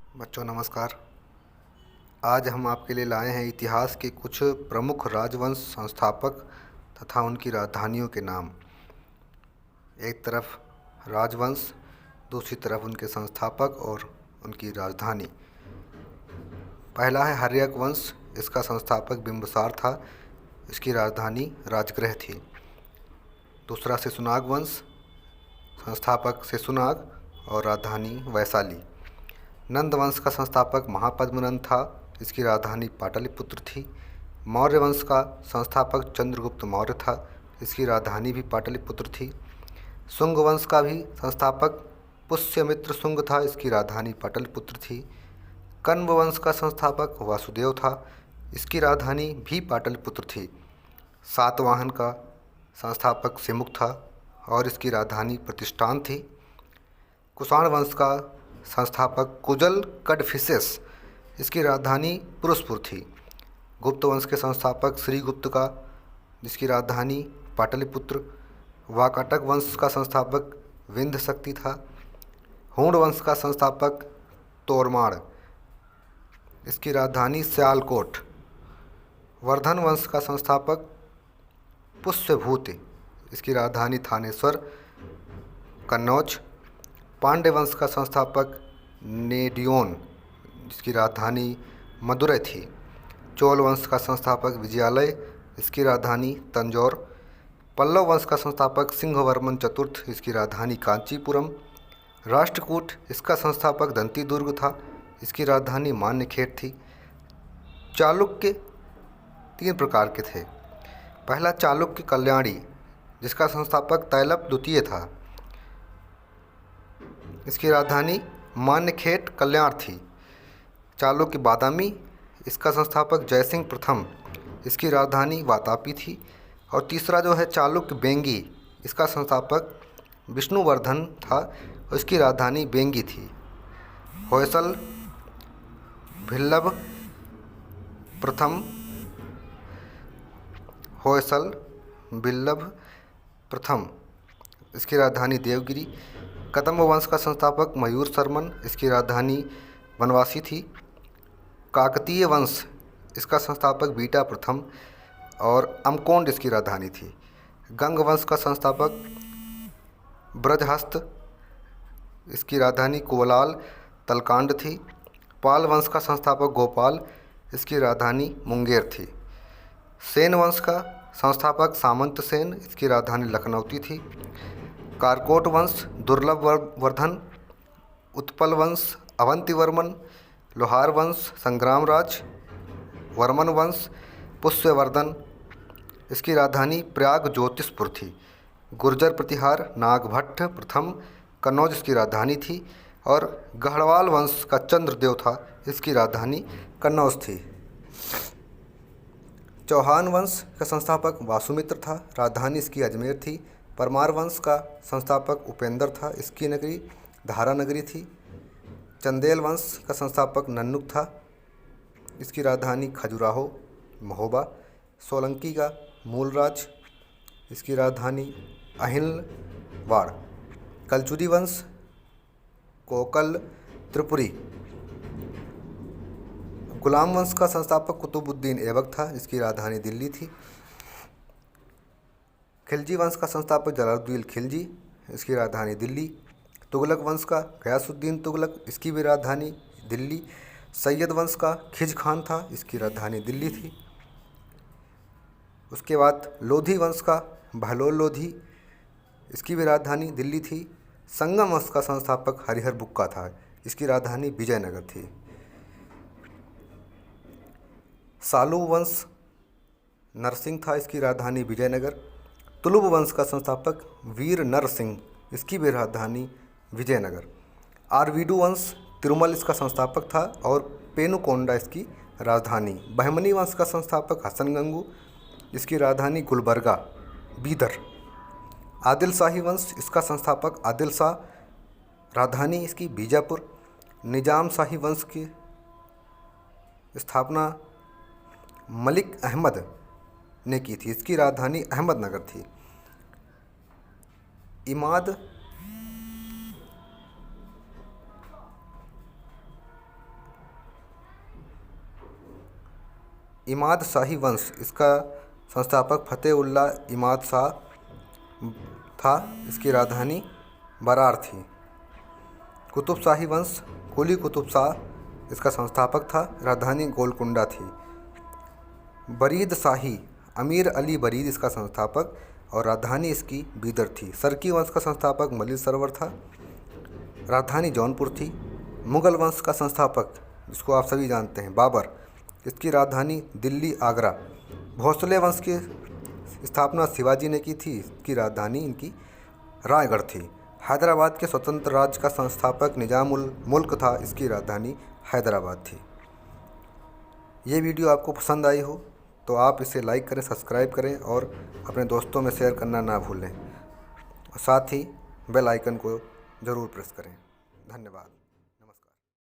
बच्चों नमस्कार। आज हम आपके लिए लाए हैं इतिहास के कुछ प्रमुख राजवंश संस्थापक तथा उनकी राजधानियों के नाम। एक तरफ राजवंश, दूसरी तरफ उनके संस्थापक और उनकी राजधानी। पहला है हर्यक वंश। इसका संस्थापक बिंबिसार था। इसकी राजधानी राजगृह थी। दूसरा शिशुनाग वंश, संस्थापक शिशुनाग और राजधानी वैशाली। नंद वंश का संस्थापक महापद्मनंद था। इसकी राजधानी पाटलिपुत्र थी। मौर्य वंश का संस्थापक चंद्रगुप्त मौर्य था। इसकी राजधानी भी पाटलिपुत्र थी। शुंग वंश का भी संस्थापक पुष्यमित्र शुंग था। इसकी राजधानी पाटलिपुत्र थी। कण्व वंश का संस्थापक वासुदेव था। इसकी राजधानी भी पाटलिपुत्र थी। सातवाहन का संस्थापक सिमुक था और इसकी राजधानी प्रतिष्ठान थी। कुषाण वंश का संस्थापक कुजल कडफिसेस, इसकी राजधानी पुरुषपुर थी। गुप्त वंश के संस्थापक श्रीगुप्त का, जिसकी राजधानी पाटलिपुत्र। वाकाटक वंश का संस्थापक विंध्य शक्ति था। हूण वंश का संस्थापक तोरमाड़, इसकी राजधानी स्यालकोट। वर्धन वंश का संस्थापक पुष्यभूति, इसकी राजधानी थानेश्वर कन्नौज। पांड्य वंश का संस्थापक नेडियोन, जिसकी राजधानी मदुरै थी। चोल वंश का संस्थापक विजयालय, इसकी राजधानी तंजौर। पल्लव वंश का संस्थापक सिंहवर्मन चतुर्थ, इसकी राजधानी कांचीपुरम। राष्ट्रकूट, इसका संस्थापक दंतीदुर्ग था। इसकी राजधानी मान्यखेट थी। चालुक्य तीन प्रकार के थे। पहला चालुक्य कल्याणी, जिसका संस्थापक तैलप द्वितीय था। इसकी राजधानी मान्यखेट कल्याण थी। चालुक्य बादामी, इसका संस्थापक जयसिंह प्रथम, इसकी राजधानी वातापी थी। और तीसरा जो है चालुक्य बेंगी, इसका संस्थापक विष्णुवर्धन था और इसकी राजधानी बेंगी थी। होयसल भिल्लभ प्रथम, होयसल बिल्लभ प्रथम, इसकी राजधानी देवगिरी। कदम्ब वंश का संस्थापक मयूर शर्मन, इसकी राजधानी वनवासी थी। काकतीय वंश, इसका संस्थापक बीटा प्रथम और अमकोंड इसकी राजधानी थी। गंग वंश का संस्थापक ब्रजहस्त, इसकी राजधानी कोलाल तलकांड थी। पाल वंश का संस्थापक गोपाल, इसकी राजधानी मुंगेर थी। सेन वंश का संस्थापक सामंत सेन, इसकी राजधानी लखनऊती थी। कारकोट वंश दुर्लभ वर्धन। उत्पल वंश अवंतिवर्मन। लोहार वंश संग्रामराज। वर्मन वंश पुष्यवर्धन, इसकी राजधानी प्रयाग ज्योतिषपुर थी। गुर्जर प्रतिहार नागभट्ट प्रथम, कन्नौज इसकी राजधानी थी। और गढ़वाल वंश का चंद्रदेव था, इसकी राजधानी कन्नौज थी। चौहान वंश का संस्थापक वासुमित्र था, राजधानी इसकी अजमेर थी। परमार वंश का संस्थापक उपेंद्र था, इसकी नगरी धारा नगरी थी। चंदेल वंश का संस्थापक नन्नुक था, इसकी राजधानी खजुराहो महोबा। सोलंकी का मूलराज, इसकी राजधानी अहिलवाड़। कलचुरी वंश कोकल त्रिपुरी। गुलाम वंश का संस्थापक कुतुबुद्दीन ऐबक था, इसकी राजधानी दिल्ली थी। खिलजी वंश का संस्थापक जलालुद्दीन खिलजी, इसकी राजधानी दिल्ली। तुगलक वंश का गयासुद्दीन तुगलक, इसकी भी राजधानी दिल्ली। सैयद वंश का खिज खान था, इसकी राजधानी दिल्ली थी। उसके बाद लोधी वंश का बहलोल लोधी, इसकी भी राजधानी दिल्ली थी। संगम वंश का संस्थापक हरिहर बुक्का था, इसकी राजधानी विजयनगर थी। सालू वंश नरसिंह था, इसकी राजधानी विजयनगर। तुलुब वंश का संस्थापक वीर नर सिंह, इसकी भी राजधानी विजयनगर। आरवीडू वंश तिरुमल इसका संस्थापक था और पेनुकोंडा इसकी राजधानी। बहमनी वंश का संस्थापक हसन गंगू, इसकी राजधानी गुलबर्गा बीदर। आदिल शाही वंश, इसका संस्थापक आदिल शाह, राजधानी इसकी बीजापुर। निजाम शाही वंश की स्थापना मलिक अहमद ने की थी, इसकी राजधानी अहमदनगर थी। इमाद इमाद शाही वंश, इसका संस्थापक फ़तेह-उल्लाह इमाद शाह था। इसकी राजधानी बरार थी। कुतुब शाही वंश, कुली कुतुब शाह, इसका संस्थापक था। राजधानी गोलकुंडा थी। बरीद शाही, अमीर अली बरीद इसका संस्थापक और राजधानी इसकी बीदर थी। सरकी वंश का संस्थापक मलिक सरवर था। राजधानी जौनपुर थी। मुग़ल वंश का संस्थापक, जिसको आप सभी जानते हैं, बाबर, इसकी राजधानी दिल्ली, आगरा। भोसले वंश की स्थापना शिवाजी ने की थी। इसकी राजधानी इनकी रायगढ़ थी। हैदराबाद के स्वतंत्र राज्य का संस्थापक निज़ामुल मुल्क था। इसकी राजधानी हैदराबाद थी। ये वीडियो आपको पसंद आई हो तो आप इसे लाइक करें, सब्सक्राइब करें और अपने दोस्तों में शेयर करना ना भूलें। और साथ ही बेल आइकन को ज़रूर प्रेस करें। धन्यवाद।